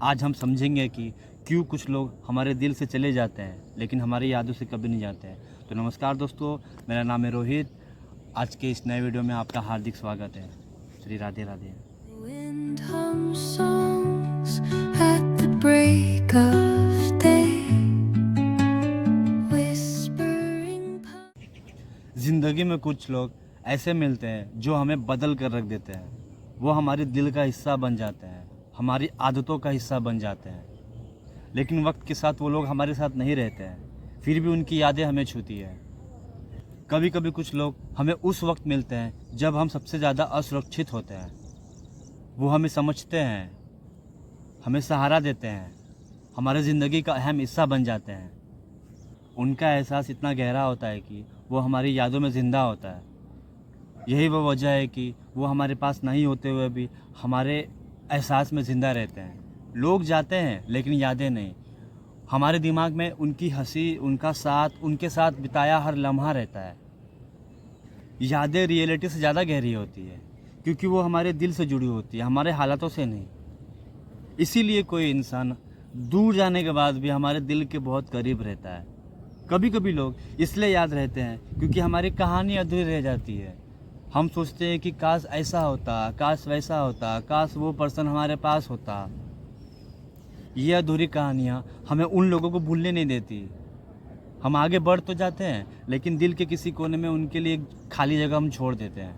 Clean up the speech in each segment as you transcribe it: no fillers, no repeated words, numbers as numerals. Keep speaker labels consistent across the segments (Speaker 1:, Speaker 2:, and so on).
Speaker 1: आज हम समझेंगे कि क्यों कुछ लोग हमारे दिल से चले जाते हैं लेकिन हमारी यादों से कभी नहीं जाते हैं। तो नमस्कार दोस्तों, मेरा नाम है रोहित। आज के इस नए वीडियो में आपका हार्दिक स्वागत है। Shri Radhe Radhe.
Speaker 2: Wind hums songs at the break of day, whispering.
Speaker 1: ज़िंदगी में कुछ लोग ऐसे मिलते हैं जो हमें बदल कर रख देते हैं। वो हमारे दिल का हिस्सा बन जाते हैं, हमारी आदतों का हिस्सा बन जाते हैं। लेकिन वक्त के साथ वो लोग हमारे साथ नहीं रहते हैं, फिर भी उनकी यादें हमें छूती है। कभी कभी कुछ लोग हमें उस वक्त मिलते हैं जब हम सबसे ज़्यादा असुरक्षित होते हैं। वो हमें समझते हैं, हमें सहारा देते हैं, हमारे ज़िंदगी का अहम हिस्सा बन जाते हैं। उनका एहसास इतना गहरा होता है कि वो हमारी यादों में ज़िंदा होता है। यही वो वजह है कि वो हमारे पास नहीं होते हुए भी हमारे एहसास में ज़िंदा रहते हैं। लोग जाते हैं लेकिन यादें नहीं। हमारे दिमाग में उनकी हंसी, उनका साथ, उनके साथ बिताया हर लम्हा रहता है। यादें रियलिटी से ज़्यादा गहरी होती है क्योंकि वो हमारे दिल से जुड़ी होती है, हमारे हालातों से नहीं। इसीलिए कोई इंसान दूर जाने के बाद भी हमारे दिल के बहुत करीब रहता है। कभी कभी लोग इसलिए याद रहते हैं क्योंकि हमारी कहानी अधूरी रह जाती है। हम सोचते हैं कि काश ऐसा होता, काश वैसा होता, काश वो पर्सन हमारे पास होता। ये अधूरी कहानियाँ हमें उन लोगों को भूलने नहीं देती। हम आगे बढ़ तो जाते हैं लेकिन दिल के किसी कोने में उनके लिए एक खाली जगह हम छोड़ देते हैं,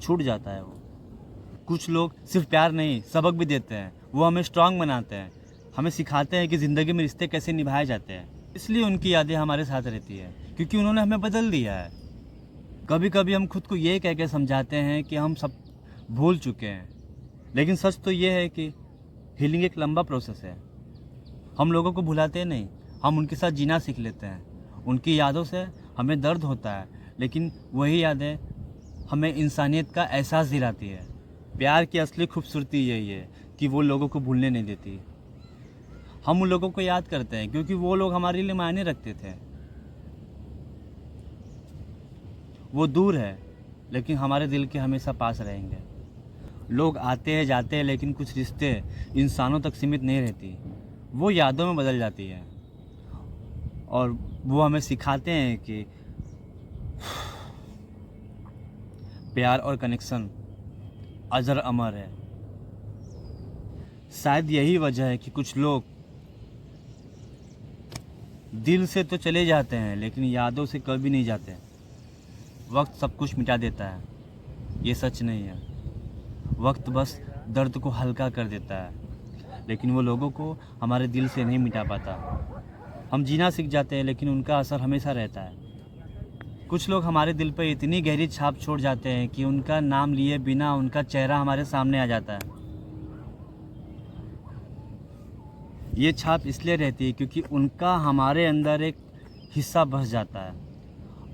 Speaker 1: छूट जाता है वो। कुछ लोग सिर्फ प्यार नहीं, सबक भी देते हैं। वो हमें स्ट्रांग बनाते हैं, हमें सिखाते हैं कि ज़िंदगी में रिश्ते कैसे निभाए जाते हैं। इसलिए उनकी यादें हमारे साथ रहती है क्योंकि उन्होंने हमें बदल दिया है। कभी कभी हम खुद को ये कह के समझाते हैं कि हम सब भूल चुके हैं, लेकिन सच तो ये है कि हीलिंग एक लंबा प्रोसेस है। हम लोगों को भुलाते नहीं, हम उनके साथ जीना सीख लेते हैं। उनकी यादों से हमें दर्द होता है लेकिन वही यादें हमें इंसानियत का एहसास दिलाती है। प्यार की असली खूबसूरती यही है कि वो लोगों को भूलने नहीं देती। हम उन लोगों को याद करते हैं क्योंकि वो लोग हमारे लिए मायने रखते थे। वो दूर है लेकिन हमारे दिल के हमेशा पास रहेंगे। लोग आते हैं जाते हैं लेकिन कुछ रिश्ते इंसानों तक सीमित नहीं रहती, वो यादों में बदल जाती है। और वो हमें सिखाते हैं कि प्यार और कनेक्शन अजर अमर है। शायद यही वजह है कि कुछ लोग दिल से तो चले जाते हैं लेकिन यादों से कभी नहीं जाते। वक्त सब कुछ मिटा देता है, ये सच नहीं है। वक्त बस दर्द को हल्का कर देता है लेकिन वो लोगों को हमारे दिल से नहीं मिटा पाता। हम जीना सीख जाते हैं लेकिन उनका असर हमेशा रहता है। कुछ लोग हमारे दिल पर इतनी गहरी छाप छोड़ जाते हैं कि उनका नाम लिए बिना उनका चेहरा हमारे सामने आ जाता है। ये छाप इसलिए रहती है क्योंकि उनका हमारे अंदर एक हिस्सा बस जाता है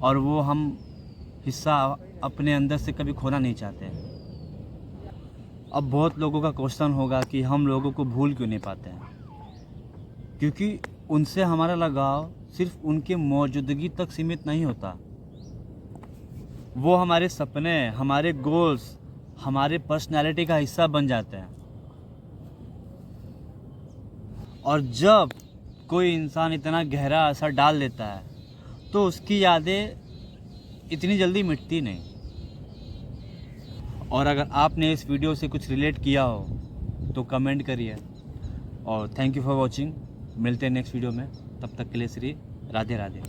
Speaker 1: और वो हम हिस्सा अपने अंदर से कभी खोना नहीं चाहते। अब बहुत लोगों का क्वेश्चन होगा कि हम लोगों को भूल क्यों नहीं पाते हैं। क्योंकि उनसे हमारा लगाव सिर्फ उनके मौजूदगी तक सीमित नहीं होता। वो हमारे सपने, हमारे गोल्स, हमारे पर्सनैलिटी का हिस्सा बन जाते हैं। और जब कोई इंसान इतना गहरा असर डाल देता है तो उसकी यादें इतनी जल्दी मिटती नहीं। और अगर आपने इस वीडियो से कुछ रिलेट किया हो तो कमेंट करिए। और थैंक यू फॉर वॉचिंग। मिलते हैं नेक्स्ट वीडियो में, तब तक के लिए श्री राधे राधे।